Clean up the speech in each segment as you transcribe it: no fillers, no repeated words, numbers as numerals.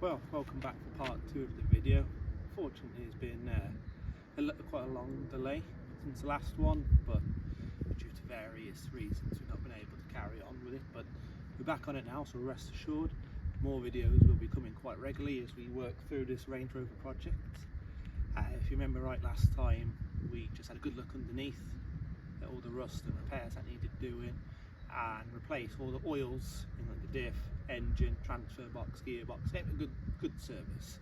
Well, welcome back for part 2 of the video. Fortunately, it's been quite a long delay since the last one, but due to various reasons we've not been able to carry on with it, but we're back on it now, so rest assured more videos will be coming quite regularly as we work through this Range Rover project. If you remember right, last time we just had a good look underneath at all the rust and repairs that needed doing, and replace all the oils in the diff, engine, transfer box, gearbox, a good service.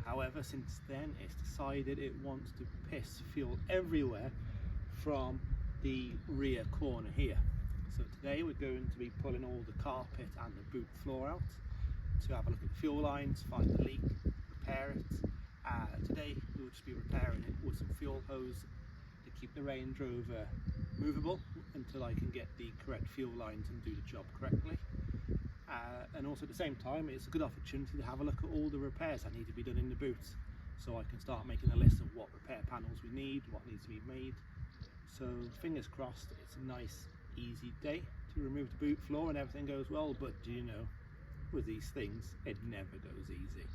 However, since then it's decided it wants to piss fuel everywhere from the rear corner here. So today we're going to be pulling all the carpet and the boot floor out to have a look at the fuel lines, find the leak, repair it. Today we'll just be repairing it with some fuel hose to keep the Range Rover movable until I can get the correct fuel lines and do the job correctly. And also at the same time, it's a good opportunity to have a look at all the repairs that need to be done in the boot, so I can start making a list of what repair panels we need, what needs to be made. So fingers crossed it's a nice easy day to remove the boot floor and everything goes well, but do you know, with these things it never goes easy.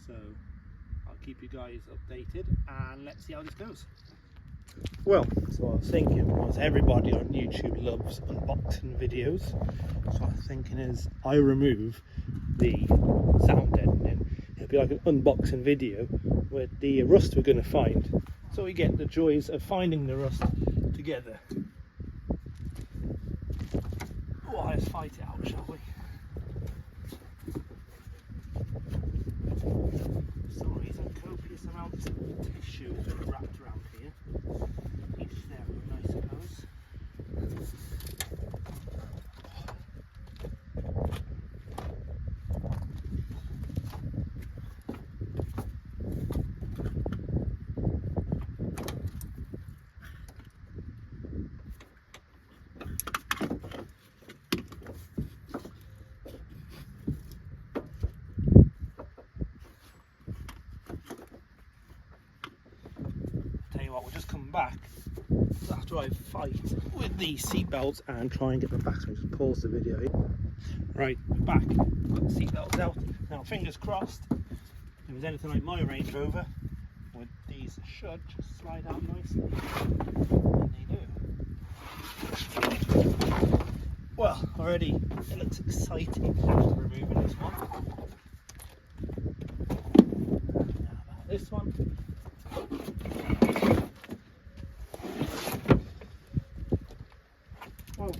So I'll keep you guys updated and let's see how this goes. Well, so what I was thinking was, everybody on YouTube loves unboxing videos, so I was thinking as I remove the sound editing, it'll be like an unboxing video with the rust we're going to find, so we get the joys of finding the rust together. Oh, let's fight it out, shall we? For some reason, copious amounts of tissue has been wrapped around here. Each there, I suppose. We'll just come back after I fight with the seat belts and try and get them back. So I just pause the video here. Right, we're back. Got the seat belts out. Now, fingers crossed, if it was anything like my Range Rover, these should just slide out nicely. And they do. Well, already it looks exciting after removing this one. Now about this one. Well,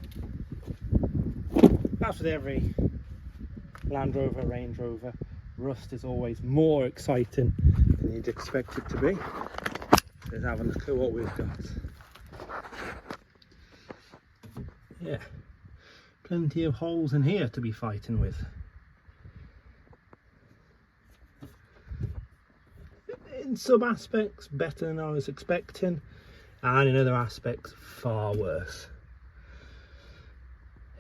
as with every Land Rover, Range Rover, rust is always more exciting than you'd expect it to be. Let's have a look at what we've got. Yeah, plenty of holes in here to be fighting with. In some aspects better than I was expecting, and in other aspects far worse.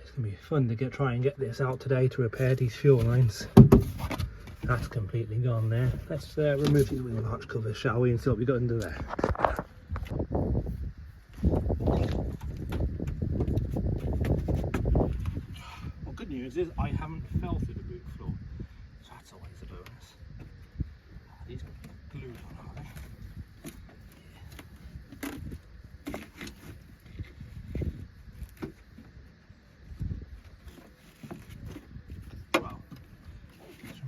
It's going to be fun to try and get this out today to repair these fuel lines. That's completely gone there. Let's remove these wheel arch covers, shall we, and see what we got under there. Well, good news is I haven't fell through the boot floor, so that's always a bonus. These are glued on, are they?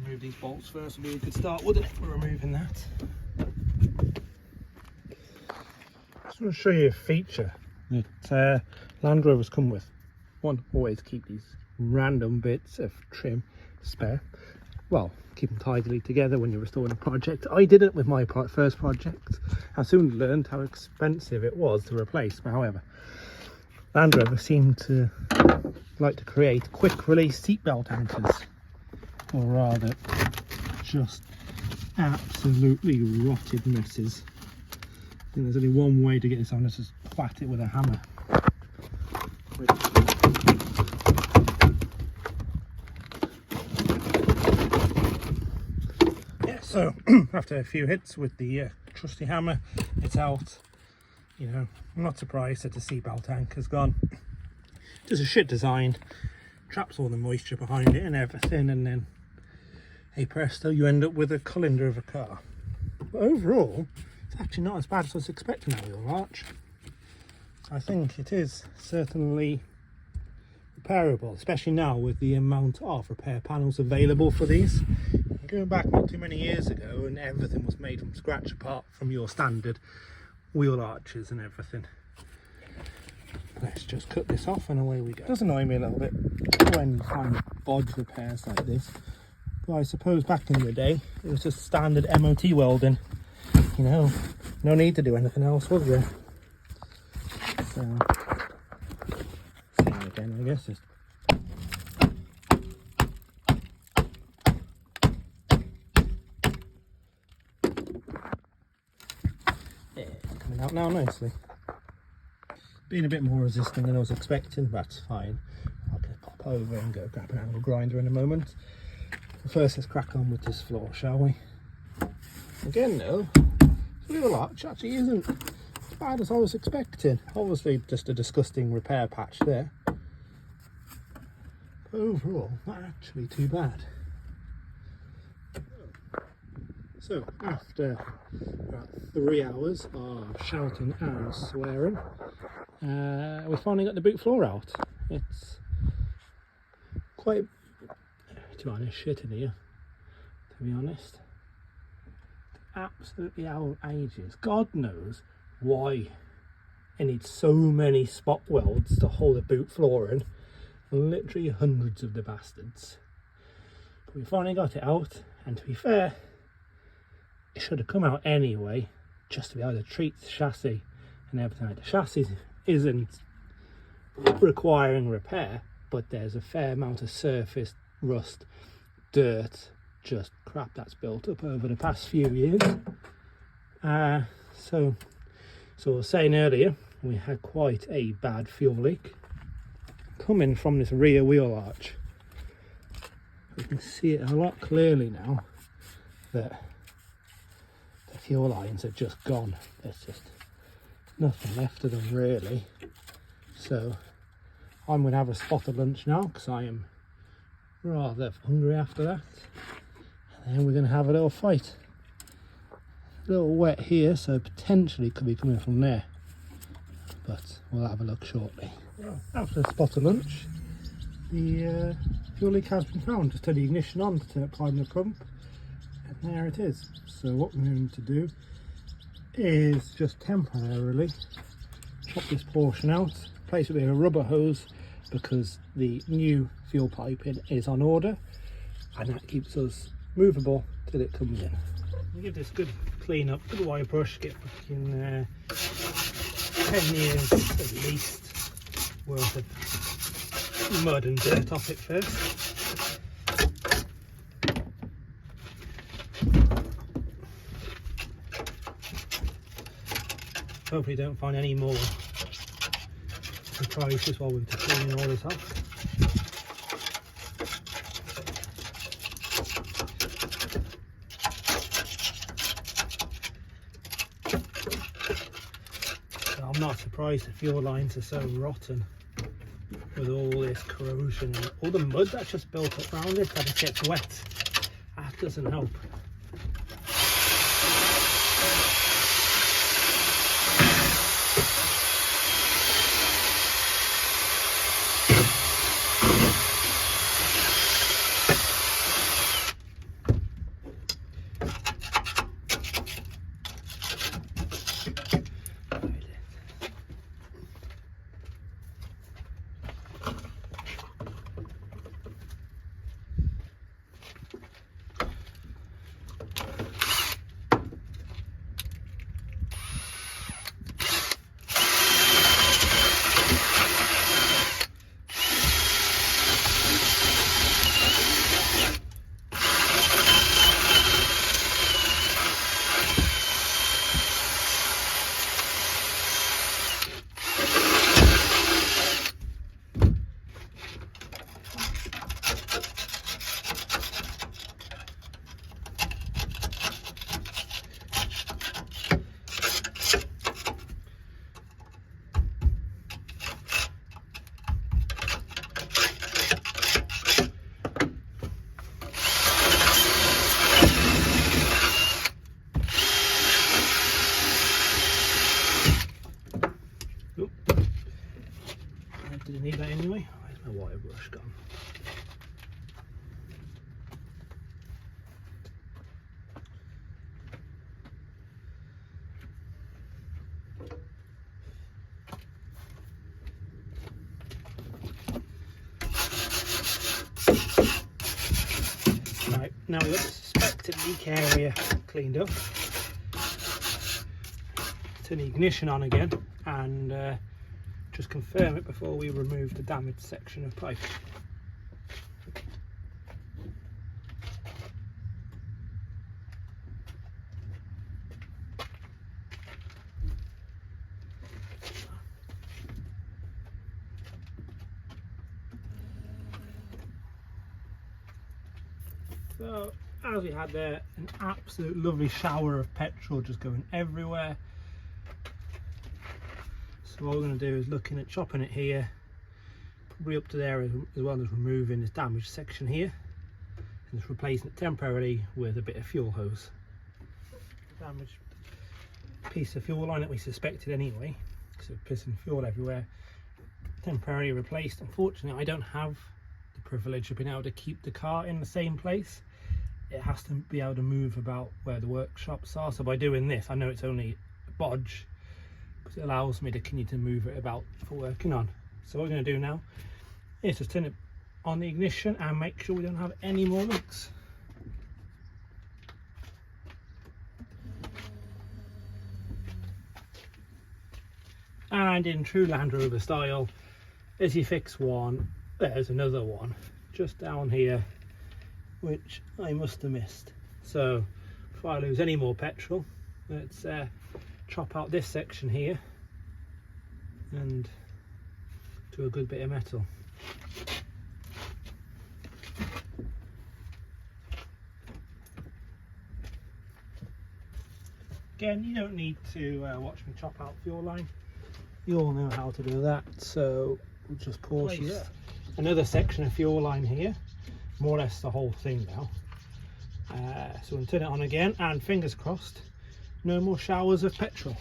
Remove these bolts first would be a good start, wouldn't it? We're removing that. Just want to show you a feature that Land Rovers come with. One, always keep these random bits of trim spare. Well, keep them tidily together when you're restoring a project. I did it with my first project. I soon learned how expensive it was to replace. But however, Land Rover seem to like to create quick release seatbelt anchors, or rather just absolutely rotted messes. I think there's only one way to get this on, is just whack it with a hammer. Yeah, so after a few hits with the trusty hammer, it's out. You know, I'm not surprised that the seatbelt anchor's gone. Just a shit design, traps all the moisture behind it and everything, and then hey presto, you end up with a colander of a car. But overall, it's actually not as bad as I was expecting that wheel arch. I think it is certainly repairable, especially now with the amount of repair panels available for these. Going back not too many years ago, and everything was made from scratch apart from your standard wheel arches and everything. Let's just cut this off and away we go. It does annoy me a little bit when you find bodge repairs like this, but I suppose back in the day it was just standard MOT welding, you know, no need to do anything else, was there? So, same again, I guess. Just yeah, it's coming out now nicely. Being a bit more resistant than I was expecting, but that's fine. I'll just pop over and go grab an angle grinder in a moment. But first, let's crack on with this floor, shall we? Again, though, the wheel arch actually isn't as bad as I was expecting. Obviously, just a disgusting repair patch there. But overall, not actually too bad. So, after about 3 hours of shouting and swearing, we finally got the boot floor out. It's quite, to be honest, shit in here, to be honest. Absolutely out of ages. God knows why it needs so many spot welds to hold a boot floor in. Literally hundreds of the bastards. But we finally got it out, and to be fair, it should have come out anyway, just to be able to treat the chassis and everything. Like the chassis isn't requiring repair, but there's a fair amount of surface rust, dirt, just crap that's built up over the past few years. So I was saying earlier, we had quite a bad fuel leak coming from this rear wheel arch. You can see it a lot clearly now that the fuel lines are just gone. There's just nothing left of them really. So I'm going to have a spot of lunch now because I am rather hungry after that. And then we're going to have a little fight. A little wet here, so potentially it could be coming from there. But we'll have a look shortly. Well, after a spot of lunch, the fuel leak has been found. Just turn the ignition on to apply the pump. And there it is. So what we're going to do is just temporarily chop this portion out, place it with a rubber hose because the new fuel piping is on order, and that keeps us movable till it comes in. We'll give this a good clean up, good wire brush, get fucking 10 years at least worth of mud and dirt off it first. Hopefully don't find any more surprises while we're just cleaning all this off. So I'm not surprised the fuel lines are so rotten with all this corrosion and all the mud that's just built up around it that it gets wet. That doesn't help. Now we've got the suspected leak area cleaned up. Turn the ignition on again and just confirm it before we remove the damaged section of pipe. So, as we had there, an absolute lovely shower of petrol just going everywhere. So what we're going to do is looking at chopping it here, probably up to there, as well as removing this damaged section here, and just replacing it temporarily with a bit of fuel hose. Damaged piece of fuel line that we suspected anyway, so pissing fuel everywhere, temporarily replaced. Unfortunately, I don't have the privilege of being able to keep the car in the same place. It has to be able to move about where the workshops are, so by doing this, I know it's only a bodge, but it allows me to continue to move it about for working on. So what we're going to do now is just turn it on the ignition and make sure we don't have any more leaks. And in true Land Rover style, as you fix one, there's another one just down here which I must have missed. So before I lose any more petrol, let's chop out this section here and do a good bit of metal. Again, you don't need to watch me chop out fuel line. You all know how to do that, so we'll just place another section of fuel line here, more or less the whole thing now. So we'll turn it on again, and fingers crossed, no more showers of petrol.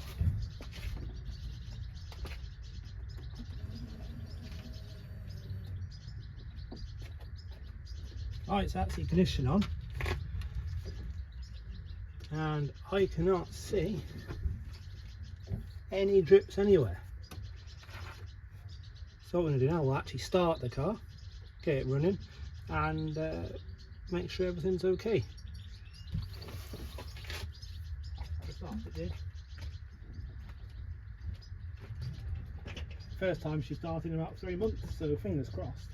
Right, so that's the ignition on, and I cannot see any drips anywhere. So what we're going to do now, we'll actually start the car, get it running, and make sure everything's okay. It did. First time she started in about 3 months, so fingers crossed.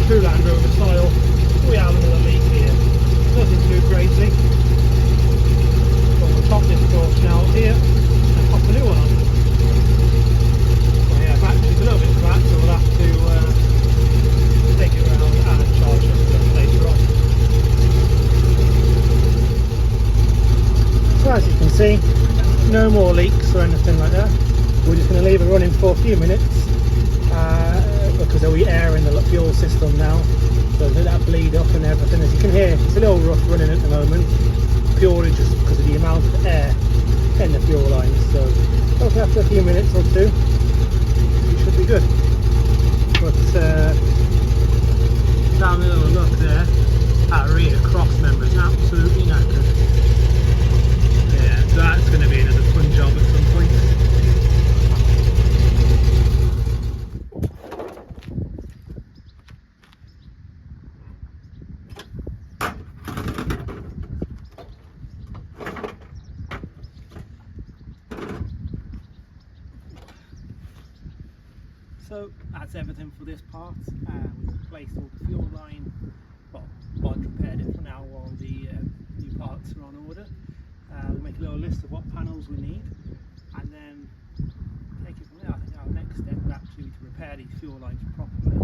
True Land Rover style, we have another leak here. Nothing too crazy. But we'll top this portion out here and pop a new one on. So yeah, battery's a little bit flat, so we'll have to take it around and charge it later on. So as you can see, no more leaks or anything like that. We're just going to leave it running for a few minutes. Because there'll be air in the fuel system now, so that bleed up and everything. As you can hear, it's a little rough running at the moment, purely just because of the amount of air in the fuel lines. So hopefully after a few minutes or two, we should be good. But down a little look there, that rear cross member is absolutely knackered. Yeah, so that's going to be another fun job at some point. So that's everything for this part. We've replaced all the fuel line, well, Bod repaired it for now while the new parts are on order. We'll make a little list of what panels we need and then take it from there. I think our next step would actually be to repair these fuel lines properly,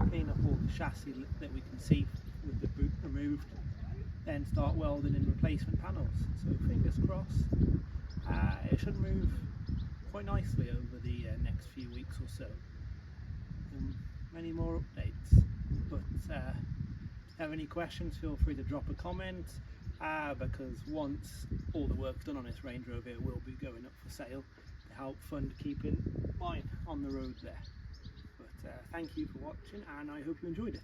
clean up all the chassis that we can see with the boot removed, then start welding in replacement panels. So fingers crossed, it should move quite nicely over the next few weeks or so. Many more updates, but if you have any questions, feel free to drop a comment, because once all the work's done on this Range Rover, it will be going up for sale to help fund keeping mine on the road there. But thank you for watching, and I hope you enjoyed it.